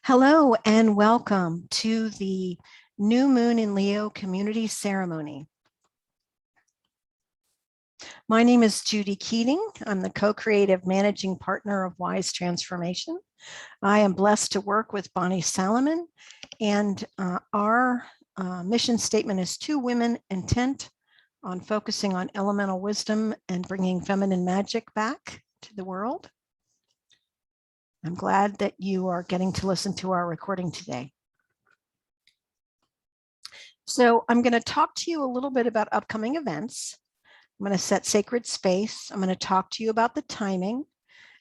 Hello and welcome to the New Moon in Leo Community Ceremony. My name is Judy Keating. I'm the co-creative managing partner of Wise Transformation. I am blessed to work with Bonnie Salomon, and our mission statement is two women intent on focusing on elemental wisdom and bringing feminine magic back to the world. I'm glad that you are getting to listen to our recording today. So I'm going to talk to you a little bit about upcoming events. I'm going to set sacred space. I'm going to talk to you about the timing,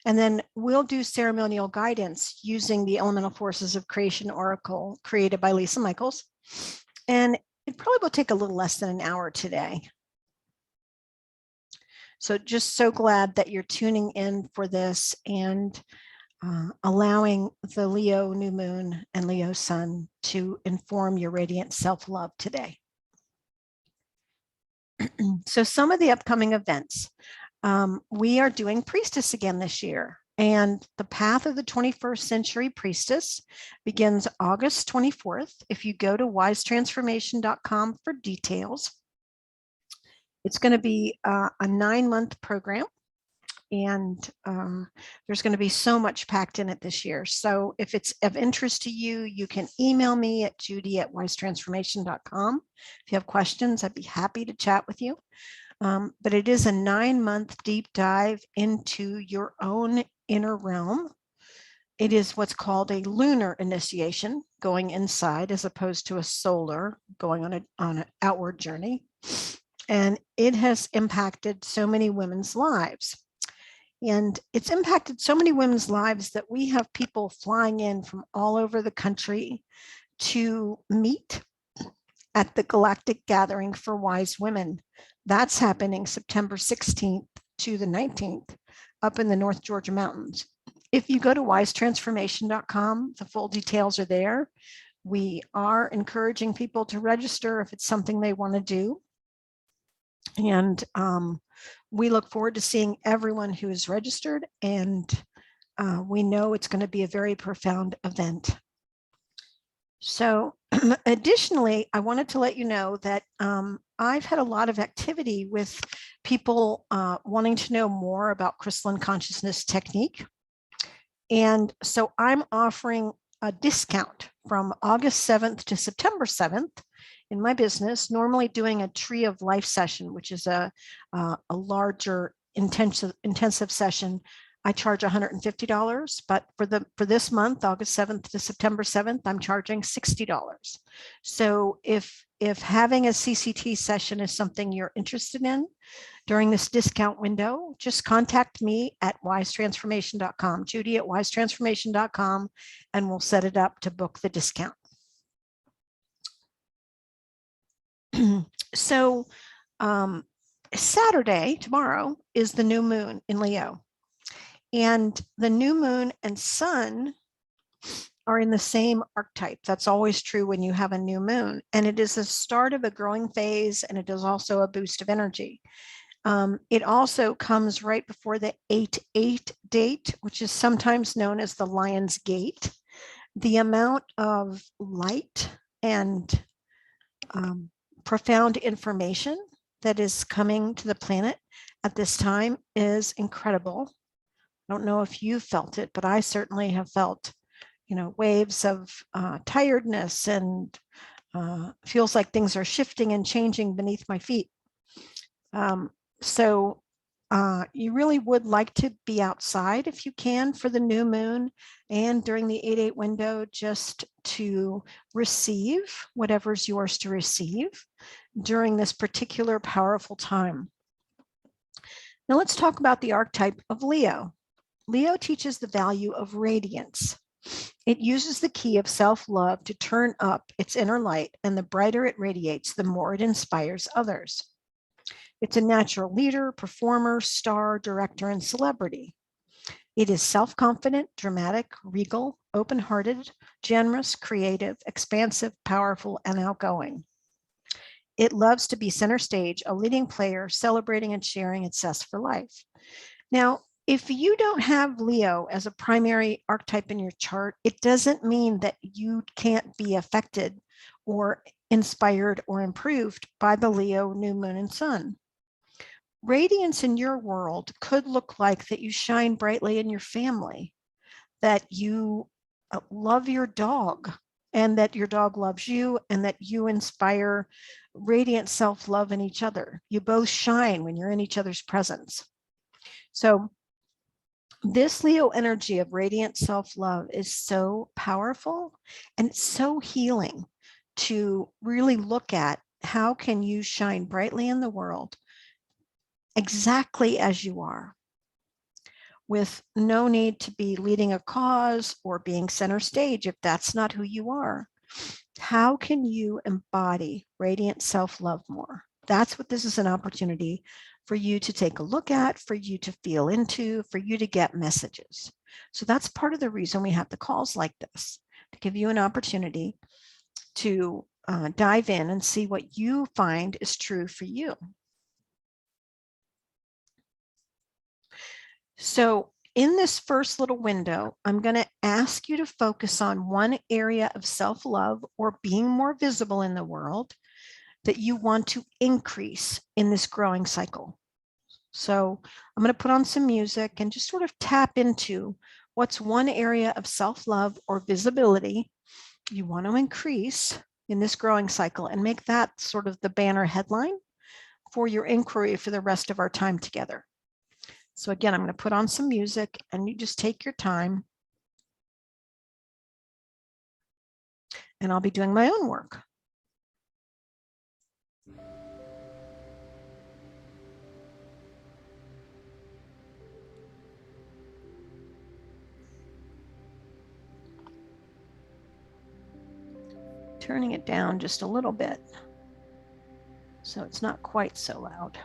and then we'll do ceremonial guidance using the Elemental Forces of Creation Oracle created by Lisa Michaels. And it probably will take a little less than an hour today. So just so glad that you're tuning in for this and allowing the Leo new moon and Leo sun to inform your radiant self-love today. So some of the upcoming events, we are doing Priestess again this year, and the Path of the 21st Century Priestess begins August 24th. If you go to wisetransformation.com for details, it's going to be a 9-month program. And there's going to be so much packed in it this year. So if it's of interest to you, you can email me at judy@wisetransformation.com. If you have questions, I'd be happy to chat with you. But it is a 9-month deep dive into your own inner realm. It is what's called a lunar initiation, going inside as opposed to a solar, going on an outward journey. And it has impacted so many women's lives. And it's impacted so many women's lives that we have people flying in from all over the country to meet at the Galactic Gathering for Wise Women. That's happening September 16th to the 19th up in the North Georgia mountains. If you go to wisetransformation.com, the full details are there. We are encouraging people to register if it's something they want to do. And we look forward to seeing everyone who is registered, and we know it's going to be a very profound event. So additionally, I wanted to let you know that I've had a lot of activity with people wanting to know more about crystalline consciousness technique. And so I'm offering a discount from August 7th to September 7th. In my business, normally doing a Tree of Life session, which is a larger intensive session, I charge $150. But for this month, August 7th to September 7th, I'm charging $60. So if having a CCT session is something you're interested in during this discount window, just contact me at wisetransformation.com, Judy@wisetransformation.com, and we'll set it up to book the discount. So Saturday, tomorrow, is the new moon in Leo. And the new moon and sun are in the same archetype. That's always true when you have a new moon. And it is the start of a growing phase, and it is also a boost of energy. It also comes right before the 8/8 date, which is sometimes known as the Lion's Gate. The amount of light and profound information that is coming to the planet at this time is incredible. I don't know if you felt it, but I certainly have felt, waves of tiredness, and feels like things are shifting and changing beneath my feet. So you really would like to be outside if you can for the new moon and during the 8/8 window, just to receive whatever's yours to receive during this particular powerful time. Now let's talk about the archetype of Leo. Leo teaches the value of radiance. It uses the key of self-love to turn up its inner light, and the brighter it radiates, the more it inspires others. It's a natural leader, performer, star, director, and celebrity. It is self-confident, dramatic, regal, open-hearted, generous, creative, expansive, powerful, and outgoing. It loves to be center stage, a leading player, celebrating and sharing its zest for life. Now, If you don't have Leo as a primary archetype in your chart, it doesn't mean that you can't be affected or inspired or improved by the Leo new moon and sun. Radiance in your world could look like that you shine brightly in your family, that you love your dog, and that your dog loves you, and that you inspire radiant self-love in each other. You both shine when you're in each other's presence. So this Leo energy of radiant self-love is so powerful and it's so healing to really look at how can you shine brightly in the world exactly as you are, with no need to be leading a cause or being center stage if that's not who you are. How can you embody radiant self-love more? That's what this is an opportunity for you to take a look at, for you to feel into, for you to get messages. So that's part of the reason we have the calls like this, to give you an opportunity to dive in and see what you find is true for you. So in this first little window, I'm going to ask you to focus on one area of self-love or being more visible in the world that you want to increase in this growing cycle. So I'm going to put on some music and just sort of tap into what's one area of self-love or visibility you want to increase in this growing cycle, and make that sort of the banner headline for your inquiry for the rest of our time together. So again, I'm going to put on some music and you just take your time, and I'll be doing my own work. Turning it down just a little bit so it's not quite so loud.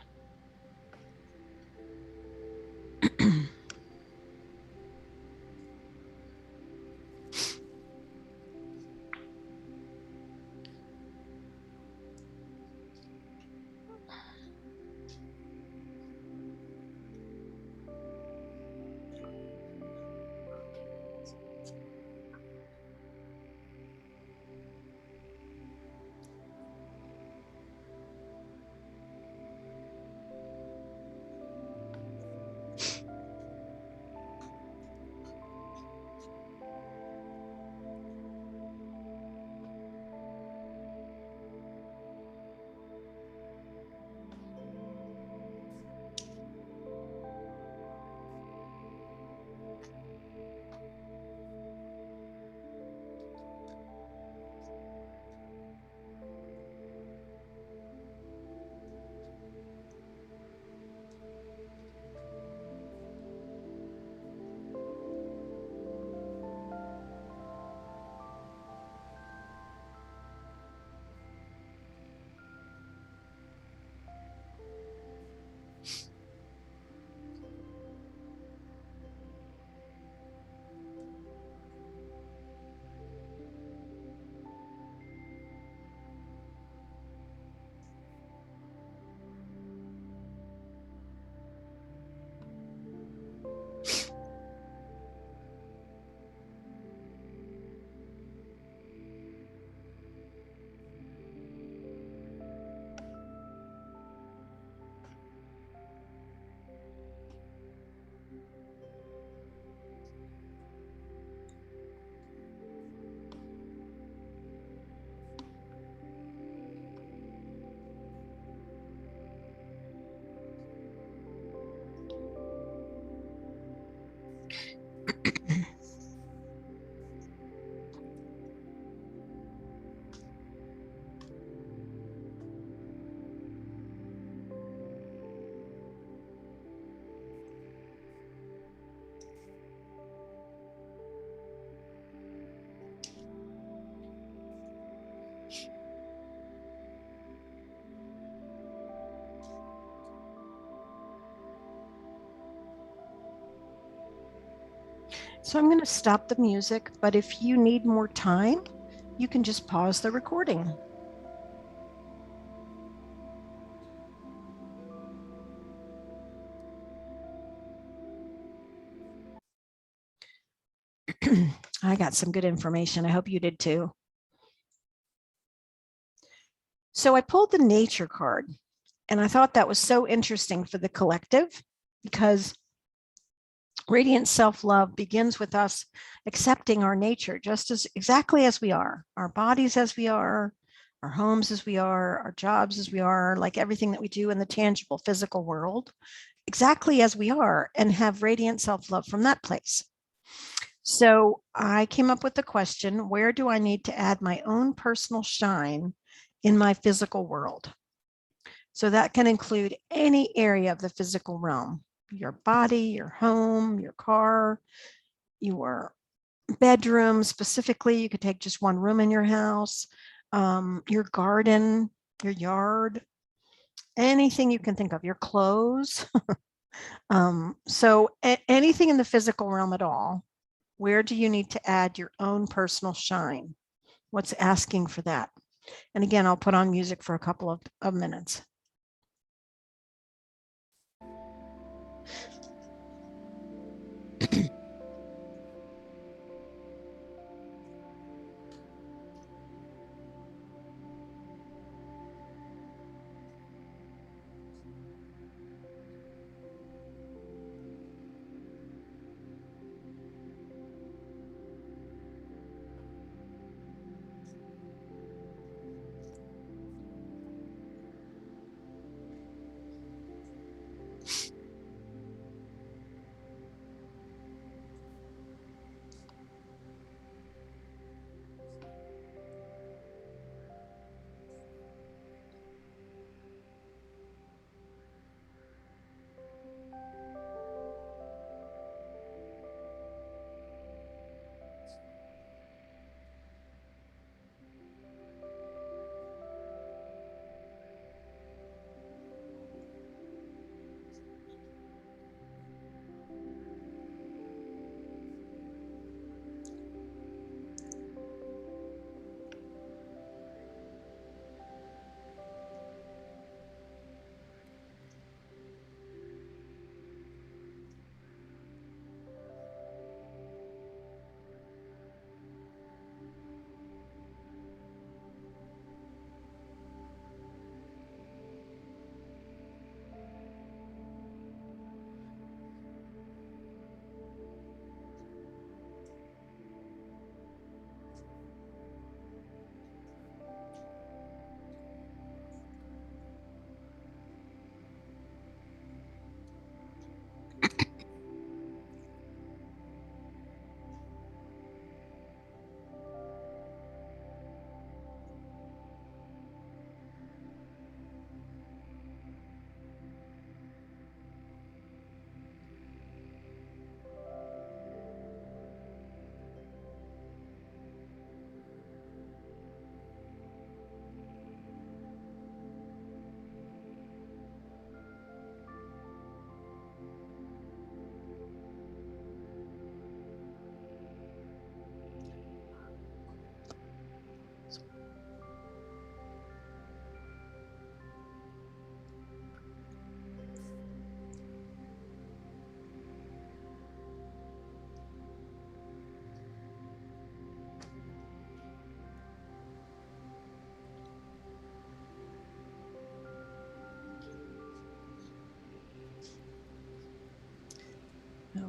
So I'm going to stop the music, but if you need more time, you can just pause the recording. I got some good information. I hope you did too. So I pulled the nature card, and I thought that was so interesting for the collective because radiant self-love begins with us accepting our nature just as exactly as we are, our bodies as we are, our homes as we are, our jobs as we are, like everything that we do in the tangible physical world, exactly as we are, and have radiant self-love from that place. So I came up with the question, where do I need to add my own personal shine in my physical world? So that can include any area of the physical realm, your body, your home, your car, your bedroom. Specifically, you could take just one room in your house, your garden, your yard, anything you can think of, your clothes. So anything in the physical realm at all, where do you need to add your own personal shine? What's asking for that? And again, I'll put on music for a couple of minutes.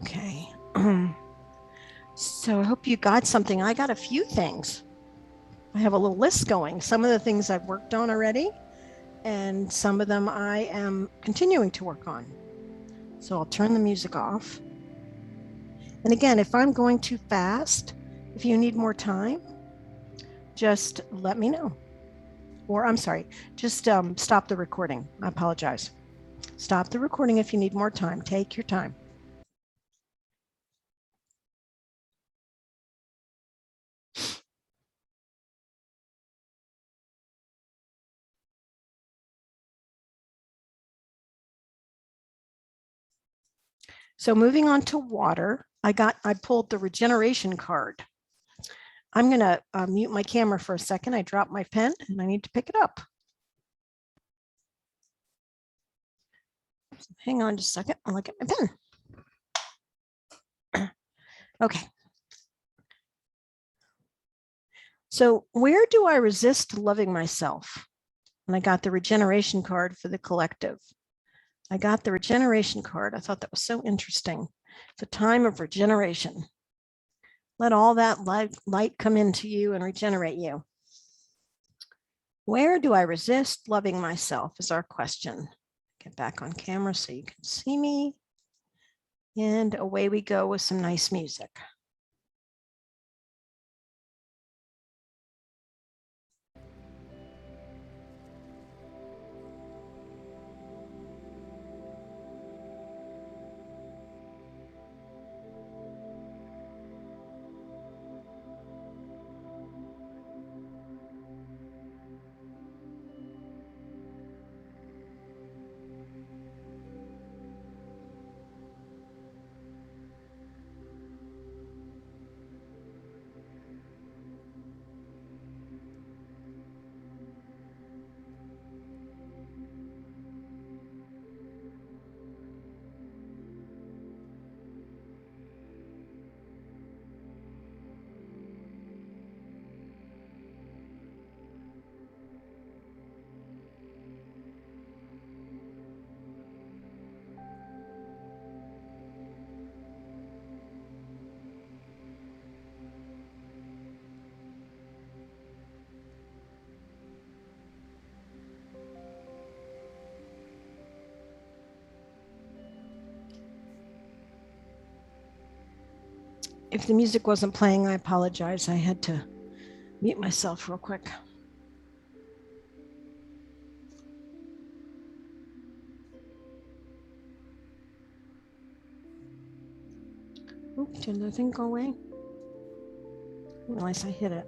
Okay. So I hope you got something. I got a few things. I have a little list going. Some of the things I've worked on already, and some of them I am continuing to work on. So I'll turn the music off. And again, if I'm going too fast, if you need more time, just let me know. Or I'm sorry, just stop the recording. I apologize. Stop the recording if you need more time. Take your time. So moving on to water, I pulled the regeneration card. I'm going to mute my camera for a second. I dropped my pen and I need to pick it up. Hang on just a second. I'll look at my pen. Okay. So where do I resist loving myself? And I got the regeneration card for the collective. I got the regeneration card. I thought that was so interesting. It's a time of regeneration. Let all that light come into you and regenerate you. Where do I resist loving myself is our question. Get back on camera so you can see me. And away we go with some nice music. If the music wasn't playing, I apologize. I had to mute myself real quick. Oop, did the thing go away? I didn't realize I hit it.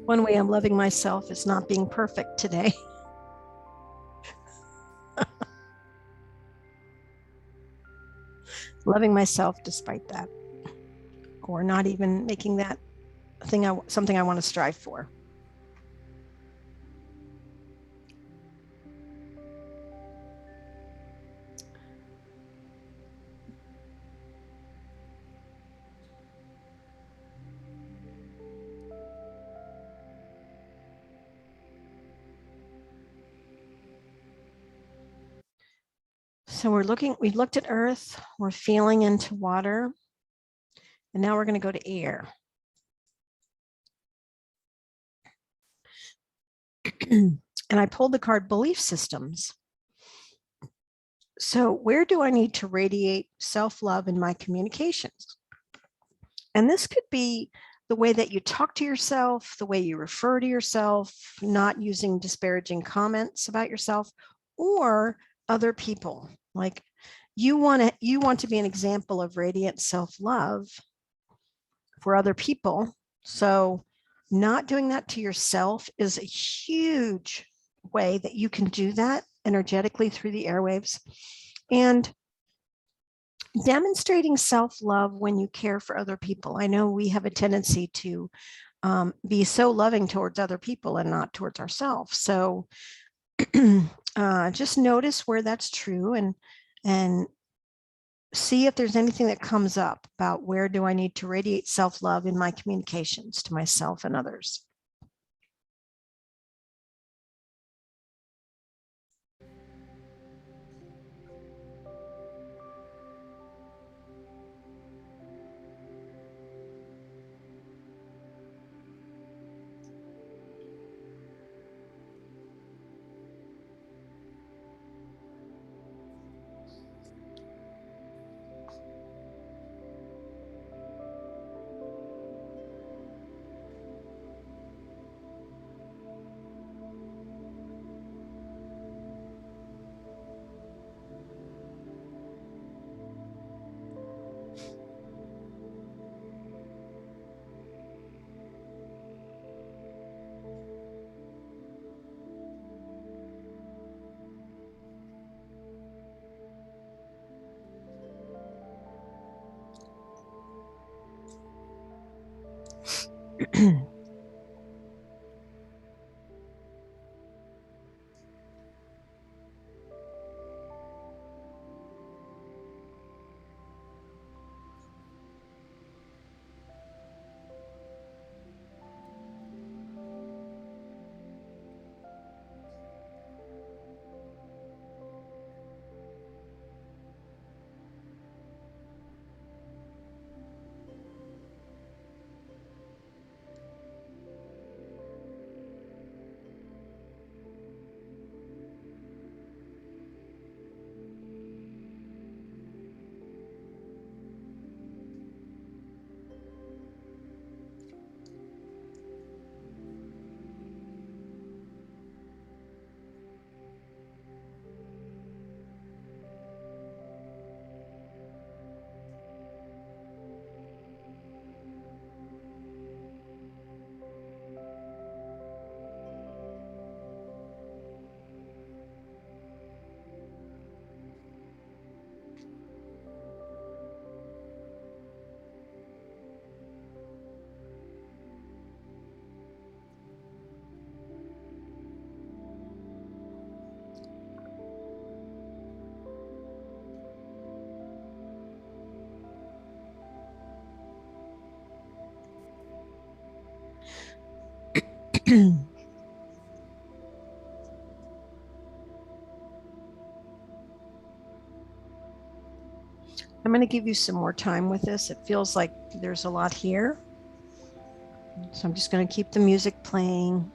One way I'm loving myself is not being perfect today. Loving myself despite that, or not even making that thing something I want to strive for. So we looked at earth, we're feeling into water, and now we're going to go to air. And I pulled the card belief systems. So where do I need to radiate self-love in my communications? And this could be the way that you talk to yourself, the way you refer to yourself, not using disparaging comments about yourself or other people. Like you want to be an example of radiant self-love for other people. So not doing that to yourself is a huge way that you can do that energetically through the airwaves. And demonstrating self-love when you care for other people. I know we have a tendency to be so loving towards other people and not towards ourselves. So just notice where that's true and see if there's anything that comes up about where do I need to radiate self-love in my communications to myself and others. I'm going to give you some more time with this. It feels like there's a lot here. So I'm just going to keep the music playing.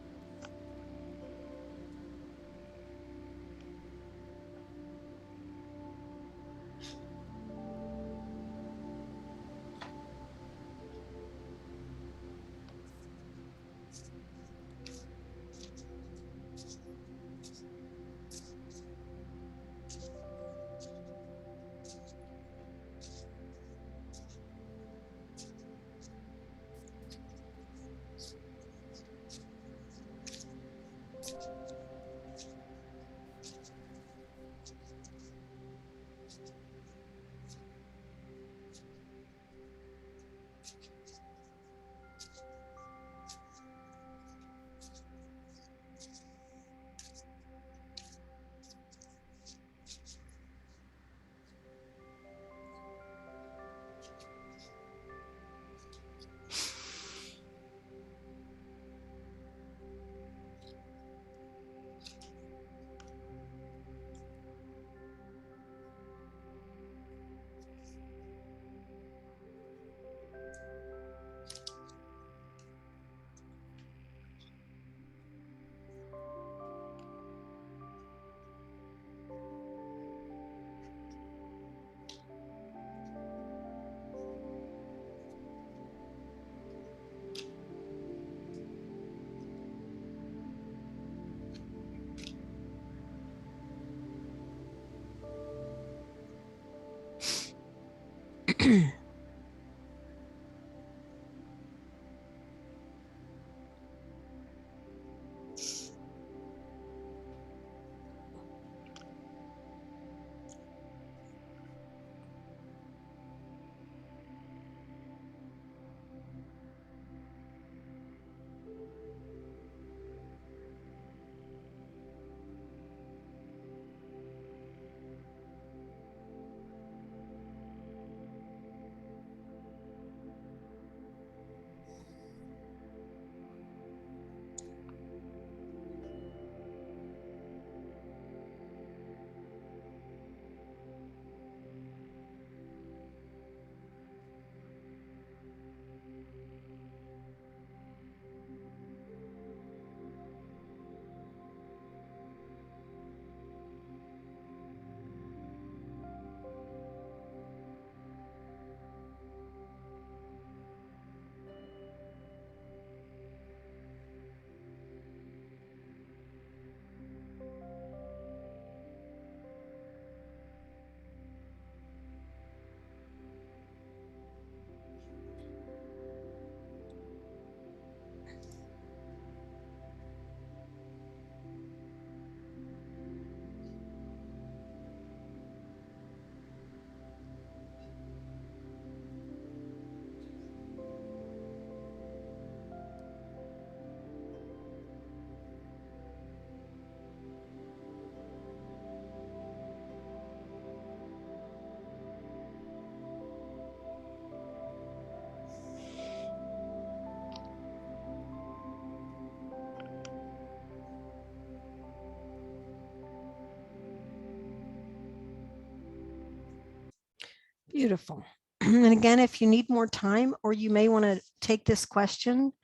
Beautiful. And again, if you need more time, or you may want to take this question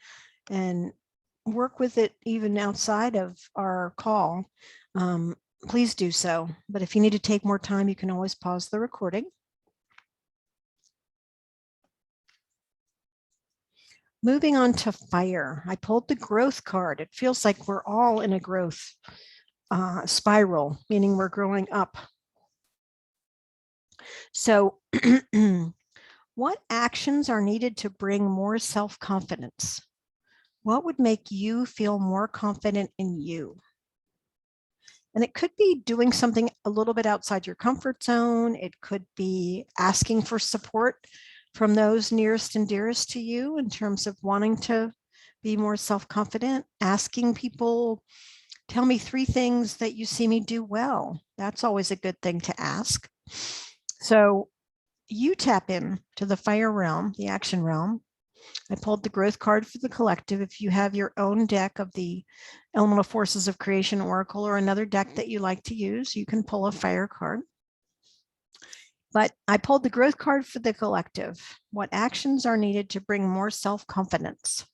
and work with it even outside of our call, please do so. But if you need to take more time, you can always pause the recording. Moving on to fire, I pulled the growth card. It feels like we're all in a growth spiral, meaning we're growing up. So what actions are needed to bring more self-confidence? What would make you feel more confident in you? And it could be doing something a little bit outside your comfort zone. It could be asking for support from those nearest and dearest to you in terms of wanting to be more self-confident, asking people, tell me 3 things that you see me do well. That's always a good thing to ask. So you tap in to the fire realm, the action realm. I pulled the growth card for the collective. If you have your own deck of the Elemental Forces of Creation Oracle or another deck that you like to use, you can pull a fire card. But I pulled the growth card for the collective. What actions are needed to bring more self-confidence?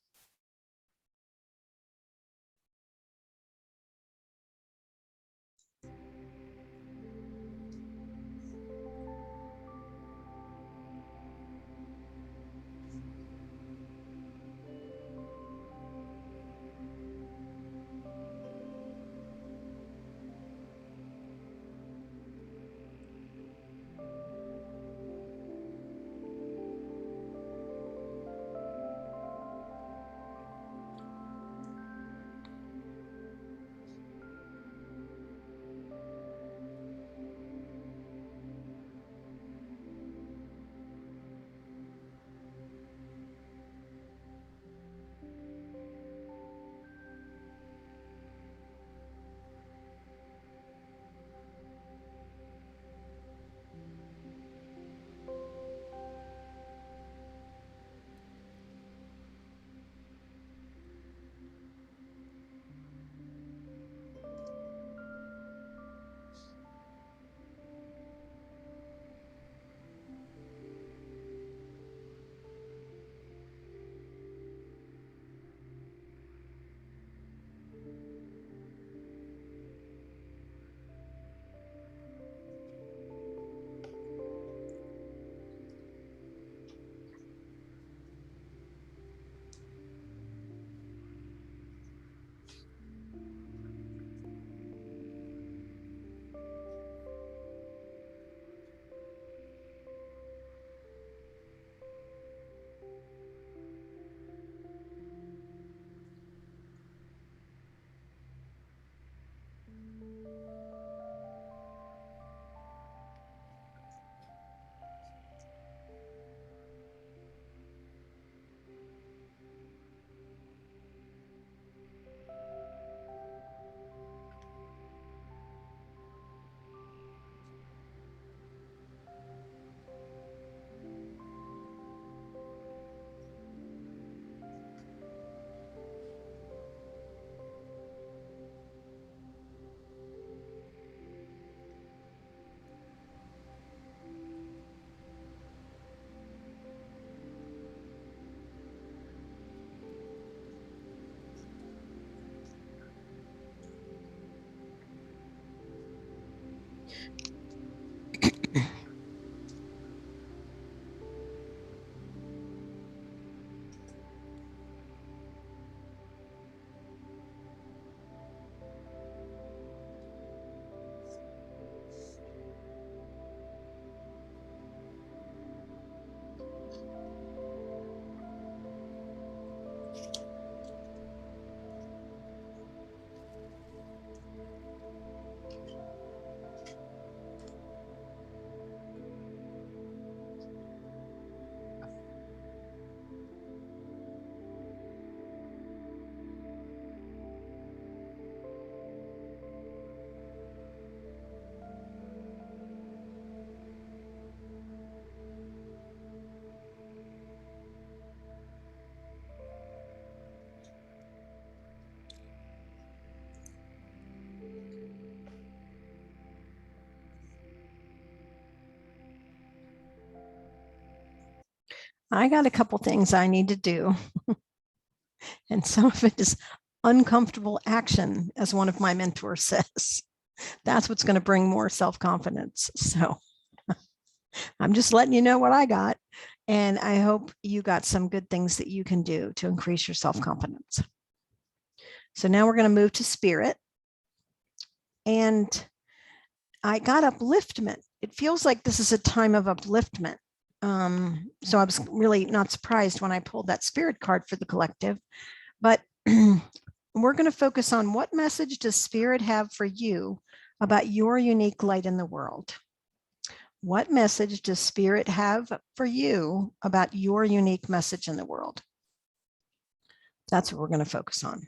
I got a couple things I need to do. And some of it is uncomfortable action, as one of my mentors says. That's what's going to bring more self-confidence. So I'm just letting you know what I got. And I hope you got some good things that you can do to increase your self-confidence. So now we're going to move to spirit. And I got upliftment. It feels like this is a time of upliftment. So I was really not surprised when I pulled that spirit card for the collective. But we're going to focus on what message does spirit have for you about your unique light in the world? What message does spirit have for you about your unique message in the world? That's what we're going to focus on.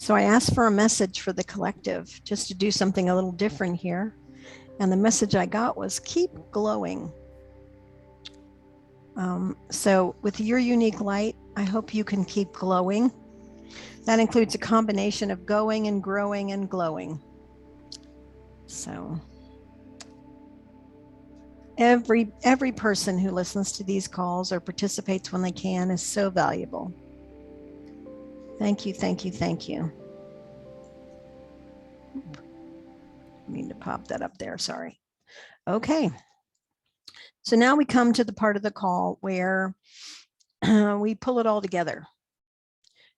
So I asked for a message for the collective, just to do something a little different here. And the message I got was keep glowing. So with your unique light, I hope you can keep glowing. That includes a combination of going and growing and glowing. So every person who listens to these calls or participates when they can is so valuable. Thank you, thank you, thank you. I need to pop that up there, sorry. Okay. So now we come to the part of the call where we pull it all together.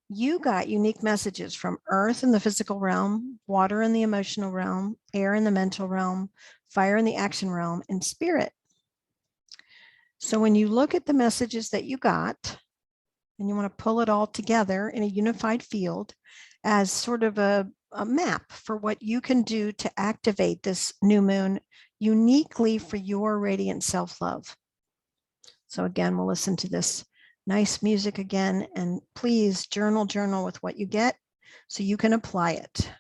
You got unique messages from earth in the physical realm, water in the emotional realm, air in the mental realm, fire in the action realm, and spirit. So when you look at the messages that you got, and you want to pull it all together in a unified field as sort of a map for what you can do to activate this new moon uniquely for your radiant self-love. So again, we'll listen to this nice music again, and please journal with what you get so you can apply it.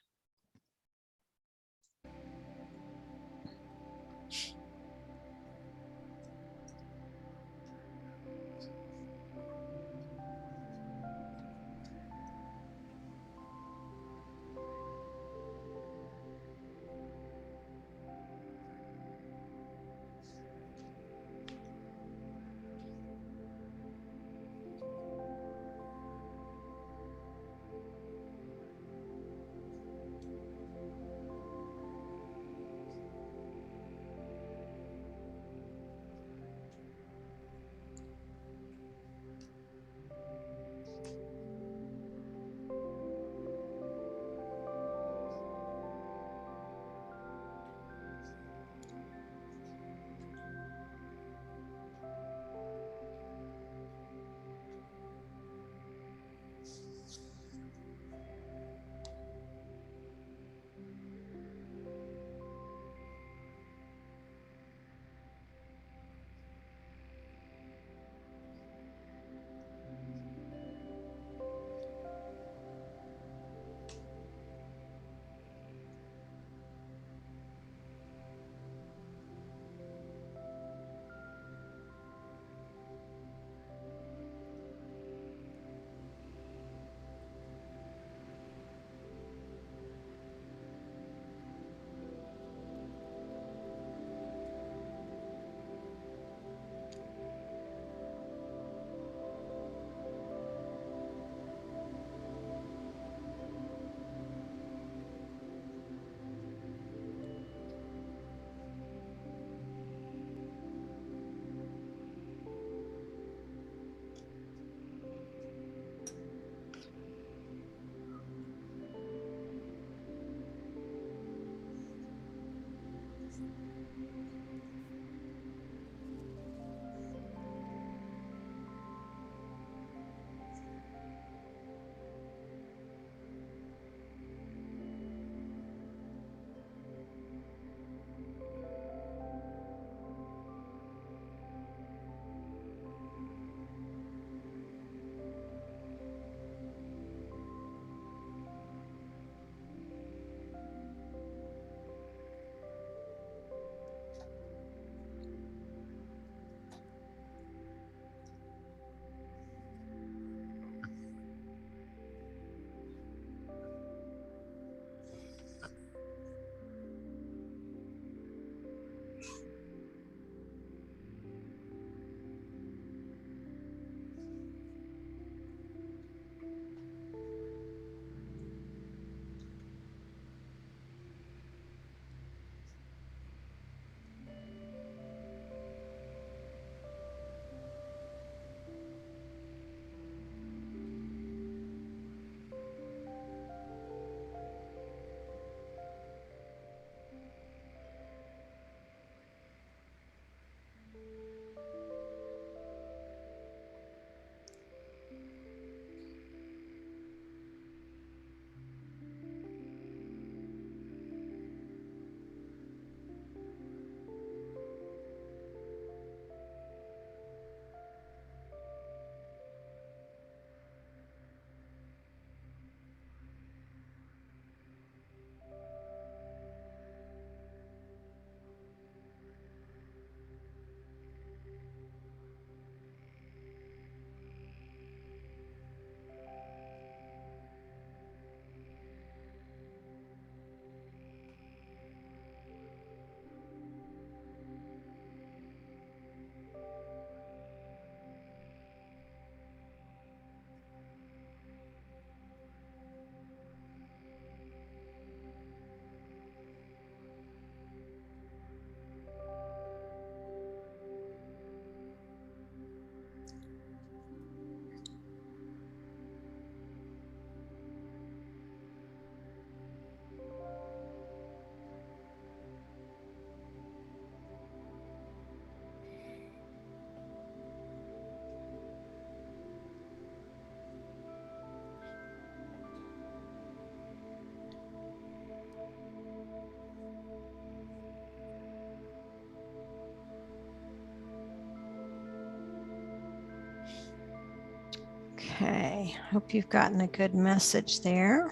Okay, hope you've gotten a good message there.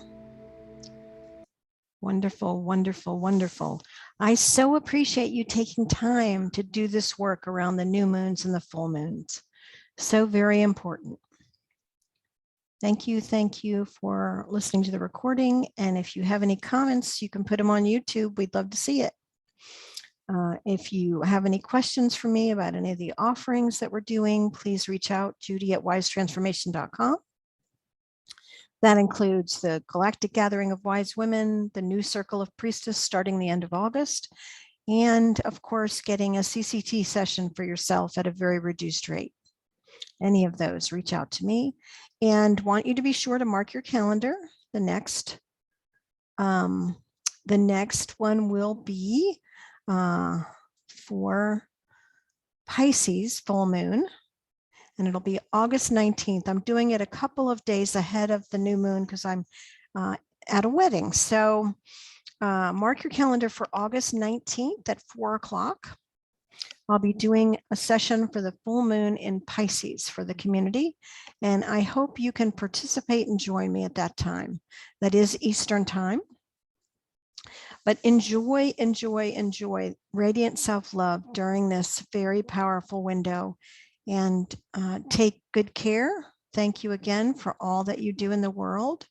Wonderful, wonderful, wonderful. I so appreciate you taking time to do this work around the new moons and the full moons. So very important. Thank you for listening to the recording. And if you have any comments, you can put them on YouTube. We'd love to see it. If you have any questions for me about any of the offerings that we're doing, please reach out, Judy@wisetransformation.com. That includes the Galactic Gathering of Wise Women, the new Circle of Priestess starting the end of August, and of course, getting a CCT session for yourself at a very reduced rate. Any of those, reach out to me, and want you to be sure to mark your calendar. The next one will be for Pisces full moon, and it'll be August 19th. I'm doing it a couple of days ahead of the new moon because I'm at a wedding. So mark your calendar for August 19th at 4 o'clock. I'll be doing a session for the full moon in Pisces for the community, and I hope you can participate and join me at that time. That is Eastern time. But enjoy, enjoy, enjoy radiant self-love during this very powerful window, and take good care. Thank you again for all that you do in the world,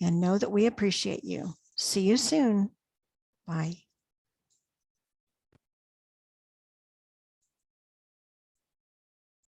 and know that we appreciate you. See you soon. Bye.